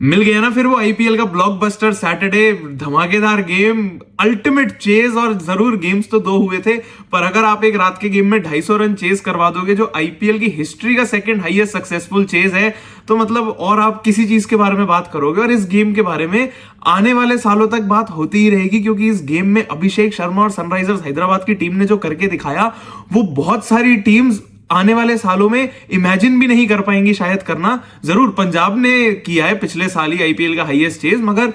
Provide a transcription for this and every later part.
मिल गया ना फिर वो आईपीएल का ब्लॉकबस्टर सैटरडे, धमाकेदार गेम, अल्टीमेट चेज। और जरूर गेम्स तो दो हुए थे, पर अगर आप एक रात के गेम में 250 रन चेज करवा दोगे, जो आईपीएल की हिस्ट्री का सेकंड हाईएस्ट सक्सेसफुल चेज है, तो मतलब और आप किसी चीज के बारे में बात करोगे। और इस गेम के बारे में आने वाले सालों तक बात होती ही रहेगी, क्योंकि इस गेम में अभिषेक शर्मा और सनराइजर्स हैदराबाद की टीम ने जो करके दिखाया, वो बहुत सारी टीम्स आने वाले सालों में इमेजिन भी नहीं कर पाएंगी शायद करना। जरूर पंजाब ने किया है पिछले साल ही आईपीएल का हाईएस्ट चेज, मगर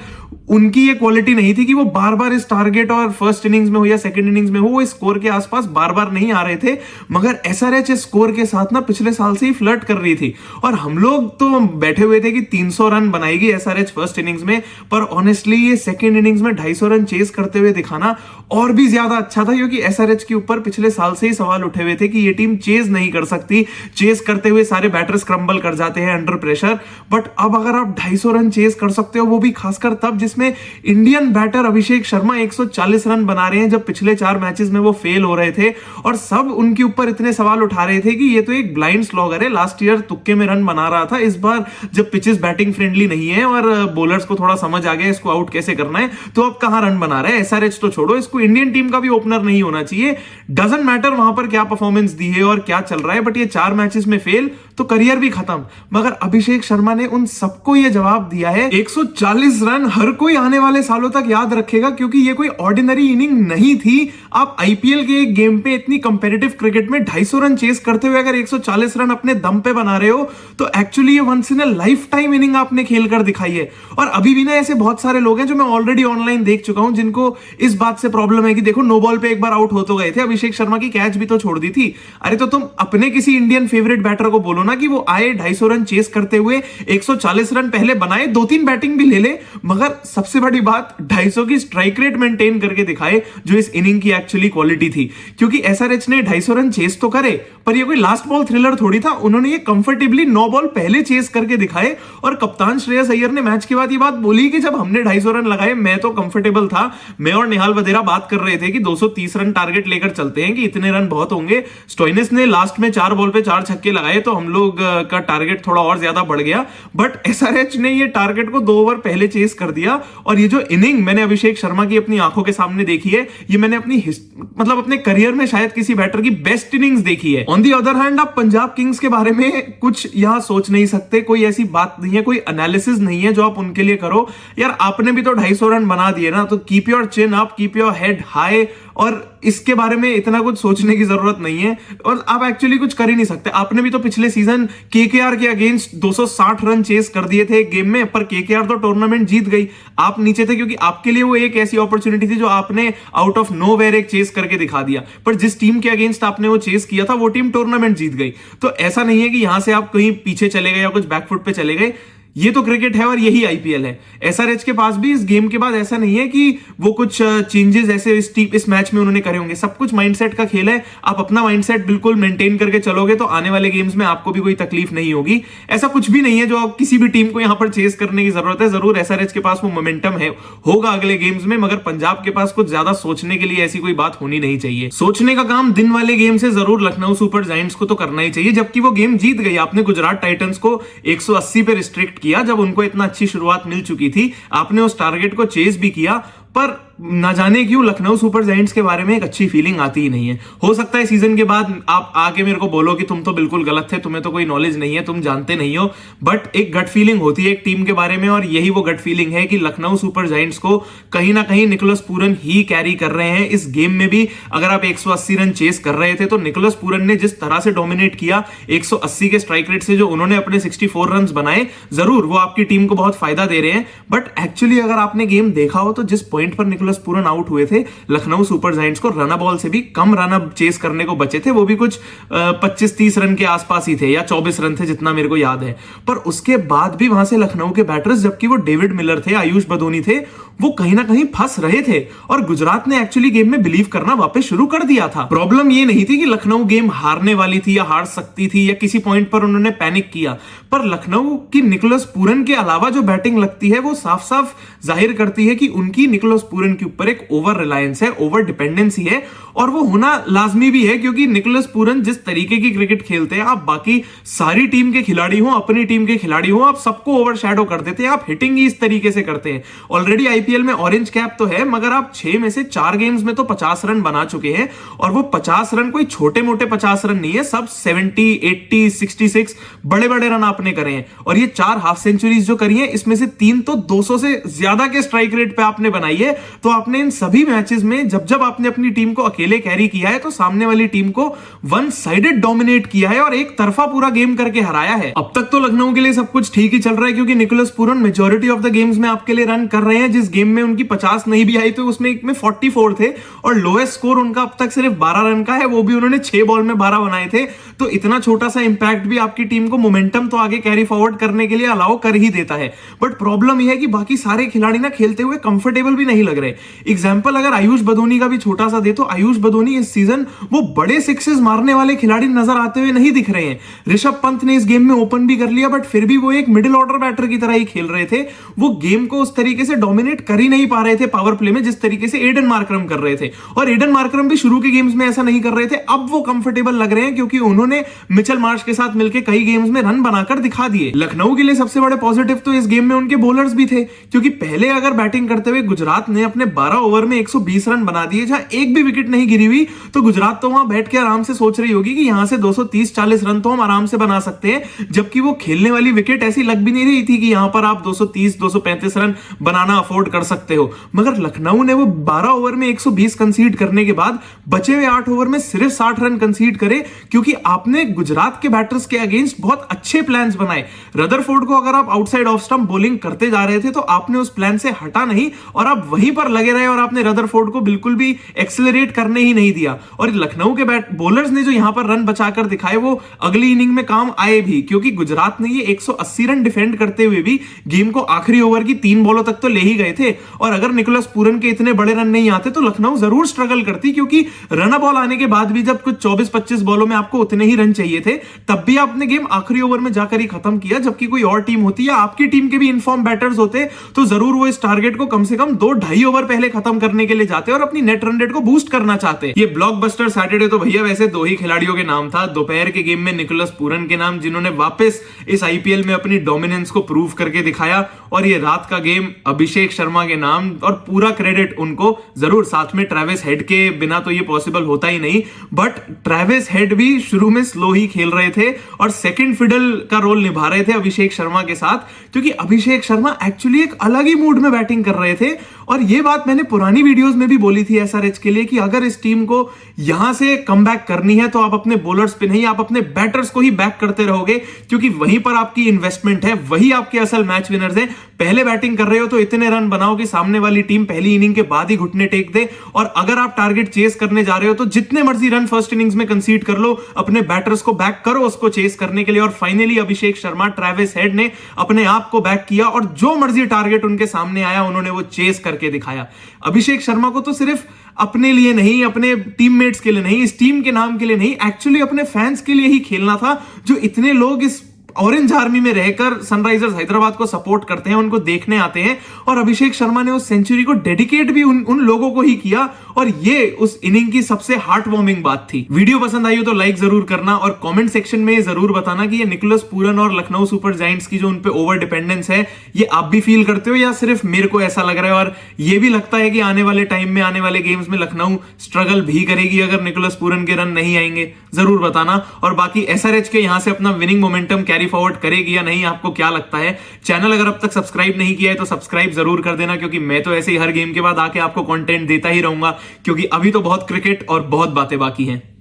उनकी ये क्वालिटी नहीं थी कि वो बार बार इस टारगेट और फर्स्ट इनिंग्स में हो या सेकंड इनिंग्स में हो, वो स्कोर के आसपास बार बार नहीं आ रहे थे। मगर एसआरएच इस स्कोर के साथ ना पिछले साल से ही फ्लर्ट कर रही थी, और हम लोग तो बैठे हुए थे कि 300 रन बनाएगी एसआरएच फर्स्ट इनिंग्स में। पर ऑनेस्टली ये सेकंड इनिंग्स में 250 रन चेज करते हुए दिखाना और भी ज्यादा अच्छा था, क्योंकि एसआरएच के ऊपर पिछले साल से ही सवाल उठे हुए थे कि ये टीम चेज नहीं कर सकती, चेज करते हुए सारे बैटर्स क्रम्बल कर जाते हैं अंडर प्रेशर। बट अब अगर आप 250 रन चेज कर सकते हो, वो भी खासकर तब जिसमें Indian batter Abhishek Sharma 140 run बना रहे हैं, जब पिछले 4 मैचेस में वो फेल हो रहे थे, और सब उनके ऊपर इतने सवाल उठा रहे थे कि ये तो एक ब्लाइंड स्लॉगर है, लास्ट ईयर तुक्के में रन बना रहा था, इस बार जब पिचेस बैटिंग फ्रेंडली नहीं है और बॉलर्स को थोड़ा समझ आ गया इसको आउट कैसे करना है, तो अब कहां रन बना रहा है। एसआरएच तो छोड़ो, इसको इंडियन टीम का भी ओपनर नहीं होना चाहिए। डजंट मैटर वहां पर क्या परफॉर्मेंस दी है और क्या चल रहा है, बट ये 4 मैचेस में फेल तो करियर भी खत्म। मगर अभिषेक शर्मा ने उन सबको ये जवाब दिया है। 140 रन हर कोई आने वाले सालों तक याद रखेगा, क्योंकि ये कोई ऑर्डिनरी इनिंग नहीं थी। आप आईपीएल के एक गेम पे इतनी कंपेटिटिव क्रिकेट में 250 रन चेस करते हुए अगर 140 रन अपने दम पे बना रहे हो, तो एक्चुअली ये once in a lifetime inning आपने खेल कर दिखाई है। और अभी भी ना ऐसे बहुत सारे लोग हैं जो मैं ऑलरेडी ऑनलाइन देख चुका हूं, जिनको इस बात से प्रॉब्लम है कि देखो नो बॉल पे एक बार आउट हो तो गए थे, अभिषेक शर्मा की कैच भी तो छोड़ दी थी। अरे तो तुम अपने किसी इंडियन फेवरेट बैटर को बोलो ना कि वो आए 250 रन चेस करते हुए 140 रन पहले बनाए, 2-3 बैटिंग भी ले ले, मगर सबसे बड़ी बात 250 की स्ट्राइक रेट मेंटेन करके दिखाए, जो इस इनिंग की एक्चुअली क्वालिटी थी। क्योंकि एसआरएच ने 250 रन चेस तो करे, पर ये कोई लास्ट बॉल थ्रिलर थोड़ी था, उन्होंने ये कंफर्टेबली 9 बॉल पहले चेस करके दिखाए। और कप्तान श्रेयस अय्यर ने मैच के बाद ये बात बोली कि जब हमने 250 रन लगाए मैं तो कंफर्टेबल था, मैं और निहाल वधेरा बात कर रहे थे कि 230 रन टारगेट लेकर चलते हैं, कि इतने रन बहुत होंगे। स्टोइनिस ने लास्ट में 4 बॉल पे 4 छक्के लगाए, तो हम लोग का टारगेट थोड़ा और ज्यादा बढ़ गया। बट एसआरएच ने ये टारगेट को 2 ओवर पहले चेस कर दिया। और ये जो इनिंग मैंने अभिषेक शर्मा की अपनी आंखों के सामने देखी है, ये मैंने अपने करियर में शायद किसी बैटर की बेस्ट इनिंग्स देखी है। ऑन दी अदर हैंड, आप पंजाब किंग्स के बारे में कुछ यहां सोच नहीं सकते, कोई ऐसी बात नहीं है, कोई एनालिसिस नहीं है जो आप उनके लिए करो। यार आपने भी तो 250 रन बना दिए ना, तो keep your chin up, keep your head high, और इसके बारे में इतना कुछ सोचने की जरूरत नहीं है। और आप एक्चुअली कुछ कर ही नहीं सकते। आपने भी तो पिछले सीजन केकेआर के अगेंस्ट 260 रन चेस कर दिए थे एक गेम में, पर केकेआर तो टूर्नामेंट जीत गई, आप नीचे थे, क्योंकि आपके लिए वो एक ऐसी अपॉर्चुनिटी थी जो आपने आउट ऑफ नोवेयर एक चेस करके दिखा दिया। पर जिस टीम के अगेंस्ट आपने वो चेस किया था, वो टीम टूर्नामेंट जीत गई। तो ऐसा नहीं है कि यहां से आप कहीं पीछे चले गए या कुछ बैकफुट पे चले गए। ये तो क्रिकेट है और यही आईपीएल है। एसआरएच के पास भी इस गेम के बाद ऐसा नहीं है कि वो कुछ चेंजेस ऐसे इस मैच में उन्होंने करे होंगे। सब कुछ माइंडसेट का खेल है। आप अपना माइंडसेट बिल्कुल मेंटेन करके चलोगे तो आने वाले गेम्स में आपको भी कोई तकलीफ नहीं होगी। ऐसा कुछ भी नहीं है जो आप किसी भी टीम को यहां पर चेस करने की जरूरत है। जरूर एसआरएच के पास वो मोमेंटम है, होगा अगले गेम्स में, मगर पंजाब के पास कुछ ज्यादा सोचने के लिए ऐसी कोई बात होनी नहीं चाहिए। सोचने का काम दिन वाले गेम से जरूर लखनऊ सुपर जायंट्स को तो करना ही चाहिए, जबकि वो गेम जीत गई। आपने गुजरात टाइटंस को 180 पे रिस्ट्रिक्ट किया जब उनको इतना अच्छी शुरुआत मिल चुकी थी। आपने उस टारगेट को चेस भी किया, पर ना जाने क्यों लखनऊ सुपर जायंट्स के बारे में एक अच्छी फीलिंग आती ही नहीं है। हो सकता है सीजन के बाद आप आके मेरे को बोलो कि तुम तो बिल्कुल गलत थे, तुम्हें तो कोई नॉलेज नहीं है, तुम जानते नहीं हो, बट एक गट फीलिंग होती है एक टीम के बारे में, और यही वो गट फीलिंग है कि लखनऊ सुपर जायंट्स को कहीं ना कहीं निकोलस पूरन ही कैरी कर रहे हैं। इस गेम में भी अगर आप 180 रन चेस कर रहे थे, तो निकोलस पूरन ने जिस तरह से डोमिनेट किया 180 के स्ट्राइक रेट से, जो उन्होंने अपने 64 रन बनाए, जरूर वो आपकी टीम को बहुत फायदा दे रहे हैं। बट एक्चुअली अगर आपने गेम देखा हो, तो जिस पॉइंट पर निकोलस पूरन आउट हुए थे, लखनऊ सुपर जायंट्स को रन बॉल से भी कम रन चेस करने को बचे थे। वो भी कुछ 25-30 रन के आसपास ही थे, या 24 रन थे जितना मेरे को याद है। पर उसके बाद भी वहां से लखनऊ के बैटर्स, जबकि वो डेविड मिलर थे, आयुष बदोनी थे, वो कहीं ना कहीं फंस रहे थे। और गुजरात ने एक्चुअली गेम में बिलीव करना वापस शुरू कर दिया था। प्रॉब्लम ये नहीं थी कि लखनऊ गेम हारने वाली थी या हार सकती थी, या किसी पॉइंट पर उन्होंने पैनिक किया, पर लखनऊ की निकोलस पूरन के अलावा जो बैटिंग लगती है, वो साफ साफ जाहिर करती है कि उनकी निकोलस पूरन के ऊपर एक ओवर रिलायंस है, ओवर डिपेंडेंसी है, और वो होना लाजमी भी है क्योंकि निकोलस पूरन जिस तरीके की क्रिकेट खेलते हैं, आप बाकी सारी टीम के खिलाड़ी हो, अपनी टीम के खिलाड़ी हो, आप सबको ओवरशैडो कर देते हैं, आप हिटिंग ही इस तरीके से करते हैं। ऑलरेडी आईपीएल में ऑरेंज कैप तो है, मगर आप 6 में से 4 गेम्स में तो 50 रन बना चुके हैं, और वो 50 रन कोई छोटे मोटे 50 रन नहीं है, सब 70, 80, 66 बड़े बड़े रन आपने करे हैं। और ये 4 हाफ सेंचुरीज जो करी है, इसमें से 3 तो 200 से ज्यादा के स्ट्राइक रेट पे आपने बनाई है। तो आपने इन सभी मैचेस में जब जब आपने अपनी टीम को अकेले कैरी किया है, तो सामने वाली टीम को वन साइडेड डोमिनेट किया है और एक तरफा पूरा गेम करके हराया है। अब तक तो लखनऊ के लिए सब कुछ ठीक ही चल रहा है क्योंकि Nicholas Pooran majority of the games में आपके लिए रन कर रहे हैं। जिस गेम में उनकी 50 नहीं भी आई तो उसमें एक में 44 थे, और लोएस्ट स्कोर उनका अब तक सिर्फ 12 रन का है, वो भी उन्होंने 6 बॉल में 12 बनाए थे। तो इतना छोटा सा इंपैक्ट भी आपकी टीम को मोमेंटम तो आगे कैरी फॉरवर्ड करने के लिए अलाउ कर ही देता है। बट प्रॉब्लम यह है कि बाकी सारे खिलाड़ी ना खेलते हुए कंफर्टेबल भी नहीं लग रहे। एग्जांपल अगर आयुष बदोनी का भी छोटा सा दे तो आयुष बदोनी इस सीजन वो बड़े सिक्सेस मारने वाले खिलाड़ी नजर आते हुए नहीं दिख रहे हैं। ऋषभ पंत ने इस गेम में ओपन भी कर लिया, बट फिर भी वो एक मिडिल ऑर्डर बैटर की तरह ही खेल रहे थे। वो गेम को उस तरीके से डोमिनेट कर ही नहीं पा रहे थे पावर प्ले में जिस तरीके से एडन मार्करम कर रहे थे। और एडन मार्करम भी शुरू के गेम्स में ऐसा नहीं कर रहे थे, अब वो कंफर्टेबल लग रहे हैं क्योंकि उन्होंने मिचेल मार्श के साथ मिलकर कई गेम्स में रन बनाकर दिखा दिए। लखनऊ के लिए सबसे बड़े पॉजिटिव तो इस गेम में उनके बॉलर्स भी थे, क्योंकि पहले अगर बैटिंग करते हुए गुजरात ने अपने 12 ओवर में 120 रन बना दिए, जहां एक भी विकेट नहीं गिरी हुई, तो गुजरात तो वहां बैठ के आराम से सोच रही होगी कि यहां से 230-40 रन तो हम आराम से बना सकते हैं, जबकि वो खेलने वाली विकेट ऐसी लग भी नहीं रही थी कि यहां पर आप 230-235 रन बनाना अफोर्ड कर सकते हो। मगर लखनऊ ने वो 12 ओवर में 120 कंसीड करने के बाद बचे हुए 8 ओवर में सिर्फ 60 रन कंसीड करे, क्योंकि आपने गुजरात के बैटर्स के अगेंस्ट बहुत अच्छे प्लान्स बनाए। रदरफोर्ड को अगर आप आउटसाइड ऑफ स्टंप बॉलिंग करते जा रहे थे तो आपने उस प्लान से हटा नहीं और आप वहीं पर लगे रहे, और आपने रदरफोर्ड को बिल्कुल भी एक्सेलरेट करने ही नहीं दिया। और लखनऊ के बॉलर्स ने जो यहां पर रन बचाकर दिखाए वो अगली इनिंग में काम आए भी, क्योंकि गुजरात ने ये 180 रन डिफेंड करते हुए भी गेम को आखिरी ओवर की 3 बॉलों तक तो ले ही गए थे। और अगर निकोलस पूरन के इतने बड़े रन नहीं आते तो लखनऊ जरूर स्ट्रगल करती, क्योंकि रन बॉल आने के बाद भी जब कुछ 24-25 बॉलों में आपको उतने ही रन चाहिए थे, तब भी आपने गेम आखिरी ओवर में जाकर ही खत्म किया। जबकि कोई और टीम होती या आपकी टीम के भी इनफॉर्म बैटर्स होते तो जरूर वो इस टारगेट को कम से कम 2-2.5 ओवर पहले खत्म करने के लिए जाते और अपनी नेट रन रेट को बूस्ट करना चाहते। ये ब्लॉकबस्टर सैटरडे तो भैया वैसे 2 ही खिलाड़ियों के नाम था। दोपहर के गेम में निकोलस पूरन के नाम, जिन्होंने वापस इस आईपीएल में अपनी डोमिनेंस को प्रूव करके दिखाया, और ये रात का गेम अभिषेक शर्मा के नाम, और पूरा क्रेडिट उनको जरूर। साथ में ट्रेविस हेड के बिना तो ये पॉसिबल होता ही नहीं, बट ट्रेविस हेड भी शुरू में स्लो ही खेल रहे थे और सेकंड फिडल का रोल निभा रहे थे अभिषेक शर्मा के साथ, क्योंकि अभिषेक शर्मा एक्चुअली एक अलग ही मूड में बैटिंग कर रहे थे। और ये बात मैंने पुरानी वीडियोस में भी बोली थी एसआरएच के लिए कि अगर इस टीम को यहां से कमबैक करनी है तो आप अपने बॉलर्स पे नहीं, आप अपने बैटर्स को ही बैक करते रहोगे, क्योंकि वहीं पर आपकी इन्वेस्टमेंट है, वही आपके असल मैच विनर्स हैं। पहले बैटिंग कर रहे हो तो इतने रन बनाओ कि सामने वाली टीम पहली इनिंग के बाद ही घुटने टेक दे, और अगर आप टारगेट चेस करने जा रहे हो तो जितने मर्जी रन फर्स्ट इनिंग्स में कंसीड कर लो, अपने बैटर्स को बैक करो उसको चेस करने के लिए। और finally Abhishek Sharma, Travis head ने अपने आप को बैक किया और जो मर्जी टारगेट उनके सामने आया उन्होंने वो चेस करके दिखाया। अभिषेक शर्मा को तो सिर्फ अपने लिए नहीं, अपने टीममेट्स के लिए नहीं, इस टीम के नाम के लिए नहीं, एक्चुअली अपने फैंस के लिए ही खेलना था, जो इतने लोग इस ऑरेंज आर्मी में रहकर सनराइजर्स हैदराबाद को सपोर्ट करते हैं, उनको देखने आते हैं। और अभिषेक शर्मा ने उस सेंचुरी को डेडिकेट भी उन लोगों को ही किया, और ये उस इनिंग की सबसे हार्ट वार्मिंग बात थी। वीडियो पसंद आई हो तो लाइक जरूर करना, और कमेंट सेक्शन में जरूर बताना कि ये निकोलस पूरन और लखनऊ सुपर जायंट्स की जो उन पे ओवर डिपेंडेंस है, ये आप भी फील करते हो या सिर्फ मेरे को ऐसा लग रहा है। और ये भी लगता है कि आने वाले टाइम में, आने वाले गेम्स में लखनऊ स्ट्रगल भी करेगी अगर निकोलस पूरन के रन नहीं आएंगे, जरूर बताना। और बाकी एसआरएच के यहां से अपना विनिंग मोमेंटम कैरी फॉरवर्ड करेगी या नहीं, आपको क्या लगता है? चैनल अगर अब तक सब्सक्राइब नहीं किया है तो सब्सक्राइब जरूर कर देना, क्योंकि मैं तो ऐसे ही हर गेम के बाद आके आपको कंटेंट देता ही रहूंगा, क्योंकि अभी तो बहुत क्रिकेट और बहुत बातें बाकी हैं।